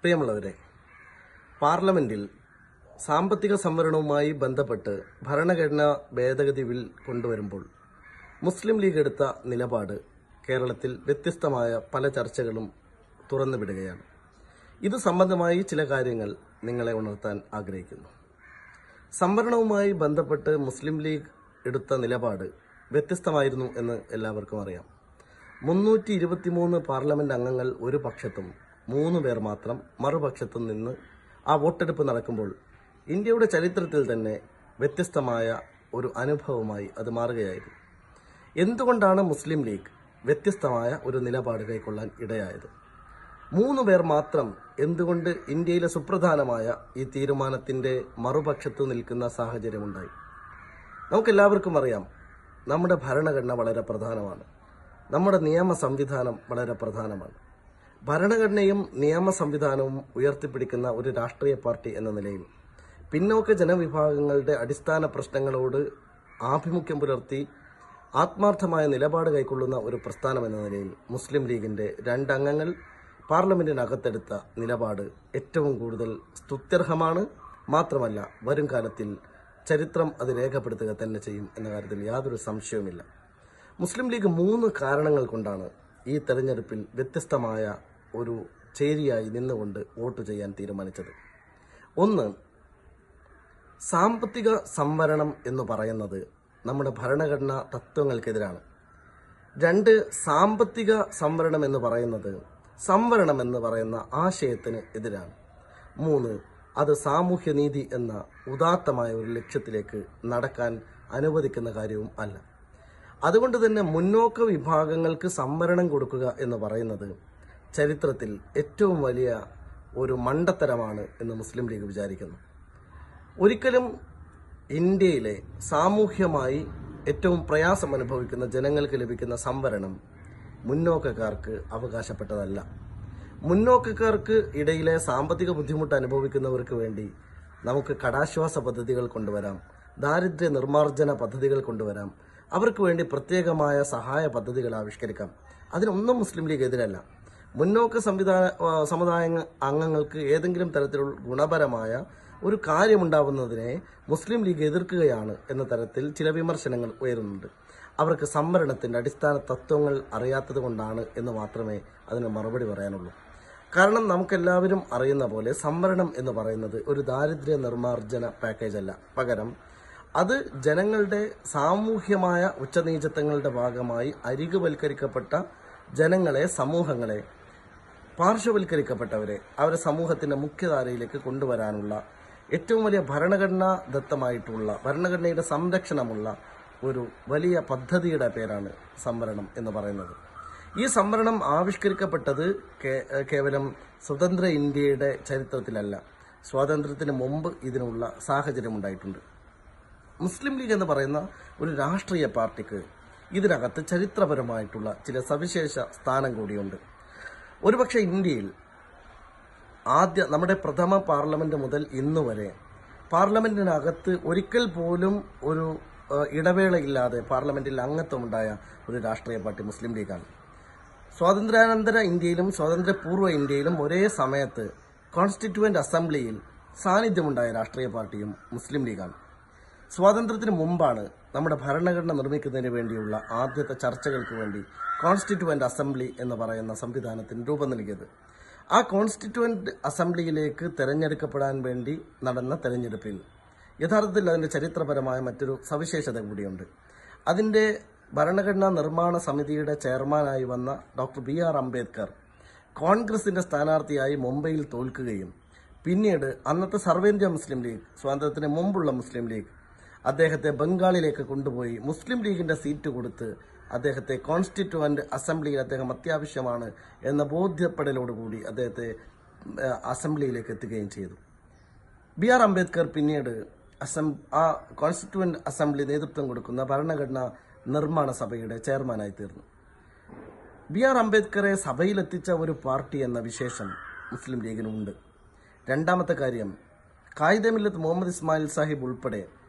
പ്രിയമുള്ളവരെ, പാർലമെന്റിൽ സാമ്പത്തിക സംവരണവുമായി ബന്ധപ്പെട്ട് ഭരണഘടനാ ഭേദഗതി ബിൽ കൊണ്ടുവരുമ്പോൾ മുസ്ലിം ലീഗ് എടുത്ത നിലപാട് കേരളത്തിൽ വ്യത്യസ്തമായ പല ചർച്ചകളും തുറന്നുവിടുകയാണ്. ഇത് സംബന്ധമായി ചില കാര്യങ്ങൾ നിങ്ങളെ ഉണർത്താൻ ആഗ്രഹിക്കുന്നു. സംവരണവുമായി ബന്ധപ്പെട്ട് മുസ്ലിം ലീഗ് എടുത്ത നിലപാട് വ്യത്യസ്തമായിരുന്നു എന്ന് എല്ലാവർക്കും അറിയാം. 323 പാർലമെന്റ് അംഗങ്ങൾ ഒരു പക്ഷത്തും 3 പേർ മാത്രം മറുപക്ഷത്തും നിന്ന് ആ വോട്ടെടുപ്പ് നടക്കുമ്പോൾ ഇന്ത്യയുടെ ചരിത്രത്തിൽ തന്നെ വ്യത്യസ്തമായ ഒരു അനുഭവമായി അത് മാറുകയായിരുന്നു. എന്തുകൊണ്ടാണ് മുസ്ലിം ലീഗ് വ്യത്യസ്തമായ ഒരു നിലപാട് കൈക്കൊള്ളാൻ ഇടയായത്? 3 പേർ മാത്രം എന്തുകൊണ്ട് ഇന്ത്യയിലെ സുപ്രധാനമായ ഈ തീരുമാനത്തിന്റെ മറുപക്ഷത്ത് നിൽക്കുന്ന സാഹചര്യമുണ്ടായി? നമുക്കെല്ലാവർക്കും അറിയാം, നമ്മുടെ ഭരണഘടന വളരെ പ്രധാനമാണ്. നമ്മുടെ നിയമ സംവിധാനം വളരെ പ്രധാനമാണ്. ഭരണഘടനയും നിയമ സംവിധാനവും ഉയർത്തിപ്പിടിക്കുന്ന ഒരു രാഷ്ട്രീയ പാർട്ടി എന്ന നിലയിൽ പിന്നോക്ക ജനവിഭാഗങ്ങളുടെ അടിസ്ഥാന പ്രശ്നങ്ങളോട് ആഭിമുഖ്യം പുലർത്തി ആത്മാർത്ഥമായ നിലപാട് കൈക്കൊള്ളുന്ന ഒരു പ്രസ്ഥാനം എന്ന നിലയിൽ മുസ്ലിം ലീഗിന്റെ 2 അംഗങ്ങൾ പാർലമെന്റിനകത്തെടുത്ത നിലപാട് ഏറ്റവും കൂടുതൽ സ്തുത്യർഹമാണ്. മാത്രമല്ല, വരും കാലത്തിൽ ചരിത്രം അത് രേഖപ്പെടുത്തുക തന്നെ ചെയ്യും എന്ന കാര്യത്തിൽ യാതൊരു സംശയവുമില്ല. മുസ്ലിം ലീഗ് 3 കാരണങ്ങൾ കൊണ്ടാണ് ഈ തെരഞ്ഞെടുപ്പിൽ വ്യത്യസ്തമായ ഒരു ചേരിയായി നിന്നുകൊണ്ട് വോട്ട് ചെയ്യാൻ തീരുമാനിച്ചത്. 1, സാമ്പത്തിക സംവരണം എന്ന് പറയുന്നത് നമ്മുടെ ഭരണഘടനാ തത്വങ്ങൾക്കെതിരാണ്. 2, സാമ്പത്തിക സംവരണം എന്ന് പറയുന്നത് സംവരണം എന്ന് പറയുന്ന ആശയത്തിന് എതിരാണ്. 3, അത് സാമൂഹ്യനീതി എന്ന ഉദാത്തമായ ഒരു ലക്ഷ്യത്തിലേക്ക് നടക്കാൻ അനുവദിക്കുന്ന കാര്യവും അല്ല. അതുകൊണ്ട് തന്നെ മുന്നോക്ക വിഭാഗങ്ങൾക്ക് സംവരണം കൊടുക്കുക എന്ന് പറയുന്നത് ചരിത്രത്തിൽ ഏറ്റവും വലിയ ഒരു മണ്ടത്തരമാണ് എന്ന് മുസ്ലിം ലീഗ് വിചാരിക്കുന്നു. ഒരിക്കലും ഇന്ത്യയിലെ സാമൂഹ്യമായി ഏറ്റവും പ്രയാസം അനുഭവിക്കുന്ന ജനങ്ങൾക്ക് ലഭിക്കുന്ന സംവരണം മുന്നോക്കക്കാർക്ക് അവകാശപ്പെട്ടതല്ല. മുന്നോക്കക്കാർക്ക് ഇടയിലെ സാമ്പത്തിക ബുദ്ധിമുട്ട് അനുഭവിക്കുന്നവർക്ക് വേണ്ടി നമുക്ക് കടാശ്വാസ പദ്ധതികൾ കൊണ്ടുവരാം, ദാരിദ്ര്യ നിർമ്മാർജ്ജന പദ്ധതികൾ കൊണ്ടുവരാം, അവർക്ക് വേണ്ടി പ്രത്യേകമായ സഹായ പദ്ധതികൾ ആവിഷ്കരിക്കാം. അതിനൊന്നും മുസ്ലിം ലീഗ് എതിരല്ല. മുന്നോക്ക സമുദായ അംഗങ്ങൾക്ക് ഏതെങ്കിലും തരത്തിലുള്ള ഗുണപരമായ ഒരു കാര്യമുണ്ടാവുന്നതിനെ മുസ്ലിം ലീഗ് എതിർക്കുകയാണ് എന്ന തരത്തിൽ ചില വിമർശനങ്ങൾ ഉയരുന്നുണ്ട്. അവർക്ക് സംവരണത്തിന്റെ അടിസ്ഥാന തത്വങ്ങൾ അറിയാത്തത് കൊണ്ടാണ് എന്ന് മാത്രമേ അതിന് മറുപടി പറയാനുള്ളൂ. കാരണം നമുക്കെല്ലാവരും അറിയുന്ന പോലെ സംവരണം എന്ന് പറയുന്നത് ഒരു ദാരിദ്ര്യ നിർമ്മാർജ്ജന പാക്കേജ് അല്ല. പകരം അത് ജനങ്ങളുടെ സാമൂഹ്യമായ ഉച്ചനീചത്വങ്ങളുടെ ഭാഗമായി അരികുവൽക്കരിക്കപ്പെട്ട ജനങ്ങളെ, സമൂഹങ്ങളെ, പാർശ്വവൽക്കരിക്കപ്പെട്ടവരെ അവരെ സമൂഹത്തിന്റെ മുഖ്യധാരയിലേക്ക് കൊണ്ടുവരാനുള്ള ഏറ്റവും വലിയ ഭരണഘടനയുടെ സംരക്ഷണമുള്ള ഒരു വലിയ പദ്ധതിയുടെ പേരാണ് സംവരണം എന്ന് പറയുന്നത്. ഈ സംവരണം ആവിഷ്കരിക്കപ്പെട്ടത് കേവലം സ്വതന്ത്ര ഇന്ത്യയുടെ ചരിത്രത്തിലല്ല, സ്വാതന്ത്ര്യത്തിന് മുമ്പ് ഇതിനുള്ള സാഹചര്യം ഉണ്ടായിട്ടുണ്ട്. മുസ്ലിം ലീഗ് എന്ന് പറയുന്ന ഒരു രാഷ്ട്രീയ പാർട്ടിക്ക് ഇതിനകത്ത് ചരിത്രപരമായിട്ടുള്ള ചില സവിശേഷ സ്ഥാനം കൂടിയുണ്ട്. ഒരുപക്ഷെ ഇന്ത്യയിൽ നമ്മുടെ പ്രഥമ പാർലമെന്റ് മുതൽ ഇന്നുവരെ പാർലമെന്റിനകത്ത് ഒരിക്കൽ പോലും ഒരു ഇടവേളയില്ലാതെ പാർലമെന്റിൽ അംഗത്വമുണ്ടായ ഒരു രാഷ്ട്രീയ പാർട്ടി മുസ്ലിം ലീഗാണ്. സ്വാതന്ത്ര്യാനന്തര ഇന്ത്യയിലും സ്വാതന്ത്ര്യപൂർവ്വ ഇന്ത്യയിലും ഒരേ സമയത്ത് കോൺസ്റ്റിറ്റ്യൂവന്റ് അസംബ്ലിയിൽ സാന്നിധ്യമുണ്ടായ രാഷ്ട്രീയ പാർട്ടിയും മുസ്ലിം ലീഗാണ്. സ്വാതന്ത്ര്യത്തിന് മുമ്പാണ് നമ്മുടെ ഭരണഘടന നിർമ്മിക്കുന്നതിന് വേണ്ടിയുള്ള ആദ്യത്തെ ചർച്ചകൾക്ക് വേണ്ടി കോൺസ്റ്റിറ്റ്യൂവന്റ് അസംബ്ലി എന്ന് പറയുന്ന സംവിധാനത്തിന് രൂപം നൽകിയത്. ആ കോൺസ്റ്റിറ്റ്യൂവന്റ് അസംബ്ലിയിലേക്ക് തെരഞ്ഞെടുക്കപ്പെടാൻ വേണ്ടി നടന്ന തെരഞ്ഞെടുപ്പിൽ യഥാർത്ഥത്തിൽ അതിന്റെ ചരിത്രപരമായ മറ്റൊരു സവിശേഷത കൂടിയുണ്ട്. അതിന്റെ ഭരണഘടനാ നിർമ്മാണ സമിതിയുടെ ചെയർമാനായി വന്ന ഡോക്ടർ BR അംബേദ്കർ കോൺഗ്രസിന്റെ സ്ഥാനാർത്ഥിയായി മുംബൈയിൽ തോൽക്കുകയും പിന്നീട് അന്നത്തെ സർവേന്ത്യ മുസ്ലിം ലീഗ്, സ്വാതന്ത്ര്യത്തിന് മുമ്പുള്ള മുസ്ലിം ലീഗ്, അദ്ദേഹത്തെ ബംഗാളിലേക്ക് കൊണ്ടുപോയി മുസ്ലിം ലീഗിന്റെ സീറ്റ് കൊടുത്ത് അദ്ദേഹത്തെ കോൺസ്റ്റിറ്റ്യൂവന്റ് അസംബ്ലിയിൽ അദ്ദേഹം അത്യാവശ്യമാണ് എന്ന ബോധ്യപ്പെടലോടുകൂടി അദ്ദേഹത്തെ അസംബ്ലിയിലേക്ക് എത്തുകയും ചെയ്തു. BR അംബേദ്കർ പിന്നീട് ആ കോൺസ്റ്റിറ്റ്യൂവന്റ് അസംബ്ലി നേതൃത്വം കൊടുക്കുന്ന ഭരണഘടനാ നിർമ്മാണ സഭയുടെ ചെയർമാനായി തീർന്നു. BR അംബേദ്കറെ സഭയിലെത്തിച്ച ഒരു പാർട്ടി എന്ന വിശേഷം മുസ്ലിം ലീഗിനുണ്ട്. രണ്ടാമത്തെ കാര്യം, ഖായിദെ മില്ലത്ത് മുഹമ്മദ് ഇസ്മായിൽ സാഹിബ് ഉൾപ്പെടെ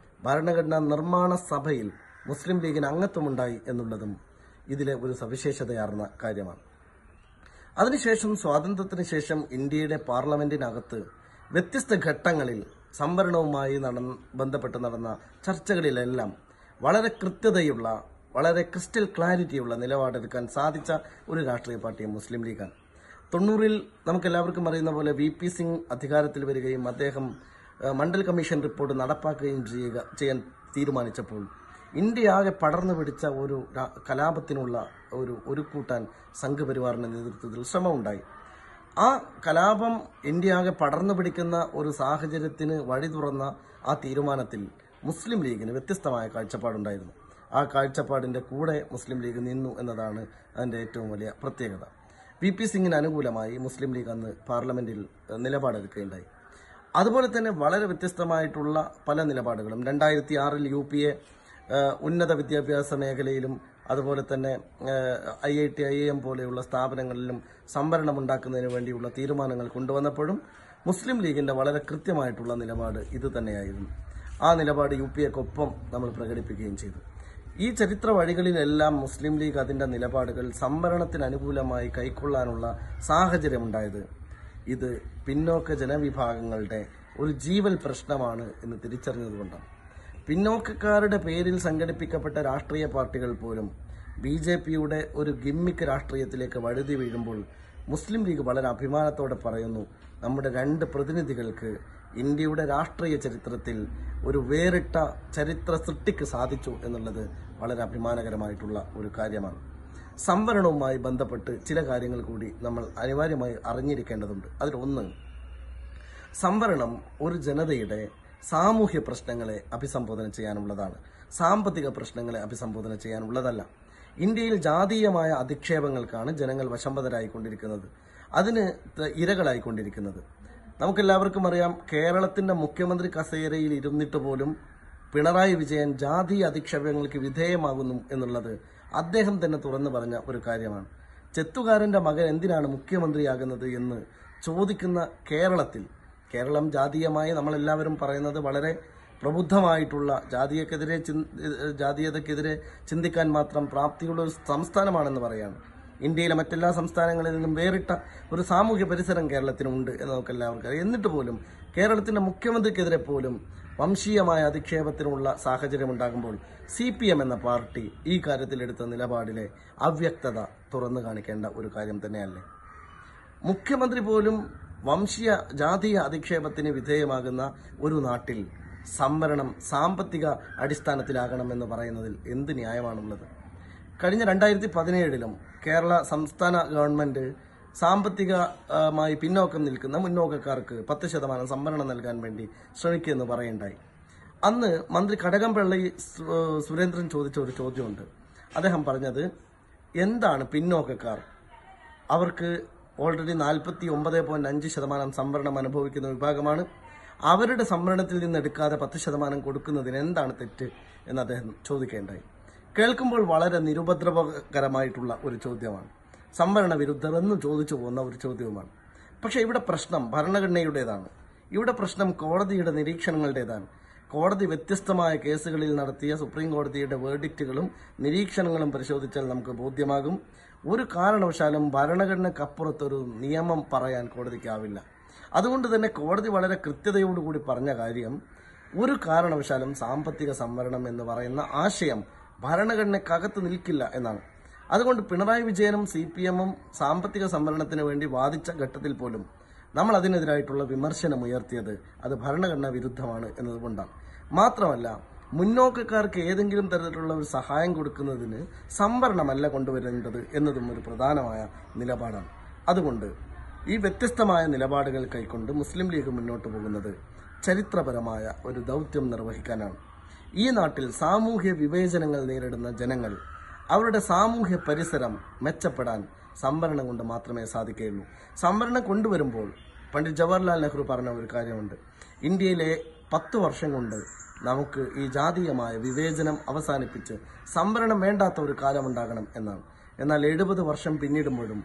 ഭരണഘടനാ നിർമ്മാണ സഭയിൽ മുസ്ലിം ലീഗിന് അംഗത്വമുണ്ടായി എന്നുള്ളതും ഇതിലെ ഒരു സവിശേഷതയാർന്ന കാര്യമാണ്. അതിനുശേഷം സ്വാതന്ത്ര്യത്തിന് ശേഷം ഇന്ത്യയുടെ പാർലമെന്റിനകത്ത് വ്യത്യസ്ത ഘട്ടങ്ങളിൽ സംവരണവുമായി ബന്ധപ്പെട്ട് നടന്ന ചർച്ചകളിലെല്ലാം വളരെ കൃത്യതയുള്ള, വളരെ ക്രിസ്റ്റൽ ക്ലാരിറ്റിയുള്ള നിലപാടെടുക്കാൻ സാധിച്ച ഒരു രാഷ്ട്രീയ പാർട്ടി മുസ്ലിം ലീഗാണ്. 90-ൽ നമുക്കെല്ലാവർക്കും അറിയുന്ന പോലെ VP സിംഗ് അധികാരത്തിൽ വരികയും അദ്ദേഹം മണ്ഡൽ കമ്മീഷൻ റിപ്പോർട്ട് നടപ്പാക്കുകയും ചെയ്യാൻ തീരുമാനിച്ചപ്പോൾ ഇന്ത്യയാകെ പടർന്നു പിടിച്ച ഒരു കലാപത്തിനുള്ള ഒരു കൂട്ടാൻ സംഘപരിവാറിന്റെ നേതൃത്വത്തിൽ ശ്രമമുണ്ടായി. ആ കലാപം ഇന്ത്യയാകെ പടർന്നു പിടിക്കുന്ന ഒരു സാഹചര്യത്തിന് വഴി തുറന്ന ആ തീരുമാനത്തിൽ മുസ്ലിം ലീഗിന് വ്യത്യസ്തമായ കാഴ്ചപ്പാടുണ്ടായിരുന്നു. ആ കാഴ്ചപ്പാടിന്റെ കൂടെ മുസ്ലിം ലീഗ് നിന്നു എന്നതാണ് അതിന്റെ ഏറ്റവും വലിയ പ്രത്യേകത. VP സിംഗിന് അനുകൂലമായി മുസ്ലിം ലീഗ് അന്ന് പാർലമെന്റിൽ നിലപാടെടുക്കുകയുണ്ടായി. അതുപോലെ തന്നെ വളരെ വ്യത്യസ്തമായിട്ടുള്ള പല നിലപാടുകളും 2006-ൽ UPA ഉന്നത വിദ്യാഭ്യാസ മേഖലയിലും അതുപോലെ തന്നെ IIT, IIM പോലെയുള്ള സ്ഥാപനങ്ങളിലും സംവരണം ഉണ്ടാക്കുന്നതിന് വേണ്ടിയുള്ള തീരുമാനങ്ങൾ കൊണ്ടുവന്നപ്പോഴും മുസ്ലിം ലീഗിന്റെ വളരെ കൃത്യമായിട്ടുള്ള നിലപാട് ഇത് തന്നെയായിരുന്നു. ആ നിലപാട് UPAക്കൊപ്പം നമ്മൾ പ്രകടിപ്പിക്കുകയും ചെയ്തു. ഈ ചരിത്ര വഴികളിലെല്ലാം മുസ്ലിം ലീഗ് അതിന്റെ നിലപാടുകൾ സംവരണത്തിന് അനുകൂലമായി കൈക്കൊള്ളാനുള്ള സാഹചര്യമുണ്ടായത് ഇത് പിന്നോക്ക ജനവിഭാഗങ്ങളുടെ ഒരു ജീവൽ പ്രശ്നമാണ് എന്ന് തിരിച്ചറിഞ്ഞതുകൊണ്ടാണ്. പിന്നോക്കക്കാരുടെ പേരിൽ സംഘടിപ്പിക്കപ്പെട്ട രാഷ്ട്രീയ പാർട്ടികൾ പോലും BJPയുടെ ഒരു ഗിമ്മിക്ക് രാഷ്ട്രീയത്തിലേക്ക് വഴുതി വീഴുമ്പോൾ മുസ്ലിം ലീഗ് വളരെ അഭിമാനത്തോടെ പറയുന്നു, നമ്മുടെ 2 പ്രതിനിധികൾക്ക് ഇന്ത്യയുടെ രാഷ്ട്രീയ ചരിത്രത്തിൽ ഒരു വേറിട്ട ചരിത്ര സൃഷ്ടിക്ക് സാധിച്ചു എന്നുള്ളത് വളരെ അഭിമാനകരമായിട്ടുള്ള ഒരു കാര്യമാണ്. സംവരണവുമായി ബന്ധപ്പെട്ട് ചില കാര്യങ്ങൾ കൂടി നമ്മൾ അനിവാര്യമായി അറിഞ്ഞിരിക്കേണ്ടതുണ്ട്. അതിലൊന്ന്, സംവരണം ഒരു ജനതയുടെ സാമൂഹ്യ പ്രശ്നങ്ങളെ അഭിസംബോധന ചെയ്യാനുള്ളതാണ്, സാമ്പത്തിക പ്രശ്നങ്ങളെ അഭിസംബോധന ചെയ്യാനുള്ളതല്ല. ഇന്ത്യയിൽ ജാതീയമായ അധിക്ഷേപങ്ങൾക്കാണ് ജനങ്ങൾ വശംവദരായിക്കൊണ്ടിരിക്കുന്നത്, അതിന് ഇരകളായിക്കൊണ്ടിരിക്കുന്നത്. നമുക്കെല്ലാവർക്കും അറിയാം, കേരളത്തിന്റെ മുഖ്യമന്ത്രി കസേരയിൽ ഇരുന്നിട്ട് പോലും പിണറായി വിജയൻ ജാതീയ അധിക്ഷേപങ്ങൾക്ക് വിധേയമാകുന്നു എന്നുള്ളത് അദ്ദേഹം തന്നെ തുറന്നു പറഞ്ഞ ഒരു കാര്യമാണ്. ചെത്തുകാരന്റെ മകൻ എന്തിനാണ് മുഖ്യമന്ത്രിയാകുന്നത് എന്ന് ചോദിക്കുന്ന കേരളം ജാതീയമായി നമ്മളെല്ലാവരും പറയുന്നത് വളരെ പ്രബുദ്ധമായിട്ടുള്ള ജാതീയതയ്ക്കെതിരെ ചിന്തിക്കാൻ മാത്രം പ്രാപ്തിയുള്ള ഒരു സംസ്ഥാനമാണെന്ന് പറയാണ്. ഇന്ത്യയിലെ മറ്റെല്ലാ സംസ്ഥാനങ്ങളിൽ നിന്നും വേറിട്ട ഒരു സാമൂഹ്യ പരിസരം കേരളത്തിനുണ്ട് എന്ന് നമുക്ക് എല്ലാവർക്കും അറിയാം. എന്നിട്ട് പോലും കേരളത്തിന്റെ മുഖ്യമന്ത്രിക്കെതിരെ പോലും വംശീയമായ അധിക്ഷേപത്തിനുള്ള സാഹചര്യമുണ്ടാകുമ്പോൾ CPM എന്ന പാർട്ടി ഈ കാര്യത്തിൽ എടുത്ത നിലപാടിലെ അവ്യക്തത തുറന്നു കാണിക്കേണ്ട ഒരു കാര്യം തന്നെയല്ലേ? മുഖ്യമന്ത്രി പോലും ജാതീയ അധിക്ഷേപത്തിന് വിധേയമാകുന്ന ഒരു നാട്ടിൽ സംവരണം സാമ്പത്തിക അടിസ്ഥാനത്തിലാകണമെന്ന് പറയുന്നതിൽ എന്ത് ന്യായമാണുള്ളത്? കഴിഞ്ഞ 2017-ലും കേരള സംസ്ഥാന ഗവൺമെന്റ് സാമ്പത്തികമായി പിന്നോക്കം നിൽക്കുന്ന മുന്നോക്കക്കാർക്ക് 10% സംവരണം നൽകാൻ വേണ്ടി ശ്രമിക്കുമെന്ന് പറയുണ്ടായി. അന്ന് മന്ത്രി കടകംപള്ളി സുരേന്ദ്രൻ ചോദിച്ച ഒരു ചോദ്യമുണ്ട്. അദ്ദേഹം പറഞ്ഞത്, എന്താണ് പിന്നോക്കക്കാർ? അവർക്ക് ഓൾറെഡി 49.5% സംവരണം അനുഭവിക്കുന്ന വിഭാഗമാണ്. അവരുടെ സംവരണത്തിൽ നിന്ന് എടുക്കാതെ 10% കൊടുക്കുന്നതിന് എന്താണ് തെറ്റ് എന്ന് അദ്ദേഹം ചോദിക്കേണ്ടായി. കേൾക്കുമ്പോൾ വളരെ നിരുപദ്രവകരമായിട്ടുള്ള ഒരു ചോദ്യമാണ്. സംവരണ വിരുദ്ധർ എന്ന് ചോദിച്ചു പോകുന്ന ഒരു ചോദ്യവുമാണ്. പക്ഷെ ഇവിടെ പ്രശ്നം ഭരണഘടനയുടേതാണ്. ഇവിടെ പ്രശ്നം കോടതിയുടെ നിരീക്ഷണങ്ങളുടേതാണ്. കോടതി വ്യത്യസ്തമായ കേസുകളിൽ നടത്തിയ സുപ്രീം കോടതിയുടെ വേർഡിക്റ്റുകളും നിരീക്ഷണങ്ങളും പരിശോധിച്ചാൽ നമുക്ക് ബോധ്യമാകും, ഒരു കാരണവശാലും ഭരണഘടനക്കപ്പുറത്തൊരു നിയമം പറയാൻ കോടതിക്കാവില്ല. അതുകൊണ്ട് തന്നെ കോടതി വളരെ കൃത്യതയോടുകൂടി പറഞ്ഞ കാര്യം, ഒരു കാരണവശാലും സാമ്പത്തിക സംവരണം എന്ന് പറയുന്ന ആശയം ഭരണഘടനക്കകത്ത് നിൽക്കില്ല എന്നാണ്. അതുകൊണ്ട് പിണറായി വിജയനും CPM-ഉം സാമ്പത്തിക സംവരണത്തിന് വേണ്ടി വാദിച്ച ഘട്ടത്തിൽ പോലും നമ്മൾ അതിനെതിരായിട്ടുള്ള വിമർശനം ഉയർത്തിയത് അത് ഭരണഘടനാ വിരുദ്ധമാണ് എന്നതുകൊണ്ടാണ്. മാത്രമല്ല, മുന്നോക്കക്കാർക്ക് ഏതെങ്കിലും തരത്തിലുള്ള ഒരു സഹായം കൊടുക്കുന്നതിന് സംവരണമല്ല കൊണ്ടുവരേണ്ടത് എന്നതും ഒരു പ്രധാനമായ നിലപാടാണ്. അതുകൊണ്ട് ഈ വ്യത്യസ്തമായ നിലപാടുകൾ കൈക്കൊണ്ട് മുസ്ലിം ലീഗ് മുന്നോട്ട് പോകുന്നത് ചരിത്രപരമായ ഒരു ദൗത്യം നിർവഹിക്കാനാണ്. ഈ നാട്ടിൽ സാമൂഹ്യ വിവേചനങ്ങൾ നേരിടുന്ന ജനങ്ങൾ അവരുടെ സാമൂഹ്യ പരിസരം മെച്ചപ്പെടാൻ സംവരണം കൊണ്ട് മാത്രമേ സാധിക്കുകയുള്ളൂ. സംവരണം കൊണ്ടുവരുമ്പോൾ പണ്ഡിറ്റ് ജവഹർലാൽ നെഹ്റു പറഞ്ഞ ഒരു കാര്യമുണ്ട്, ഇന്ത്യയിലെ 10 വർഷം കൊണ്ട് നമുക്ക് ഈ ജാതീയമായ വിവേചനം അവസാനിപ്പിച്ച് സംവരണം വേണ്ടാത്ത ഒരു കാലമുണ്ടാകണം എന്നാണ്. എന്നാൽ 70 വർഷം പിന്നിടുമ്പോഴും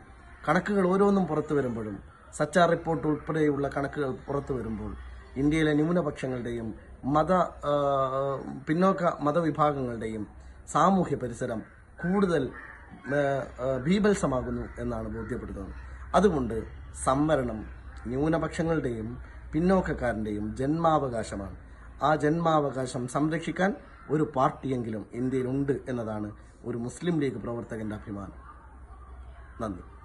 കണക്കുകൾ ഓരോന്നും പുറത്തു വരുമ്പോഴും സച്ചാർ റിപ്പോർട്ട് ഉൾപ്പെടെയുള്ള കണക്കുകൾ പുറത്തു വരുമ്പോൾ ഇന്ത്യയിലെ ന്യൂനപക്ഷങ്ങളുടെയും പിന്നോക്ക മതവിഭാഗങ്ങളുടെയും സാമൂഹ്യ പരിസരം കൂടുതൽ ഭീഭത്സമാകുന്നു എന്നാണ് ബോധ്യപ്പെടുന്നത്. അതുകൊണ്ട് സംവരണം ന്യൂനപക്ഷങ്ങളുടെയും പിന്നോക്കക്കാരൻ്റെയും ജന്മാവകാശമാണ്. ആ ജന്മാവകാശം സംരക്ഷിക്കാൻ ഒരു പാർട്ടിയെങ്കിലും ഇന്ത്യയിലുണ്ട് എന്നതാണ് ഒരു മുസ്ലിം ലീഗ് പ്രവർത്തകന്റെ അഭിമാനം. നന്ദി.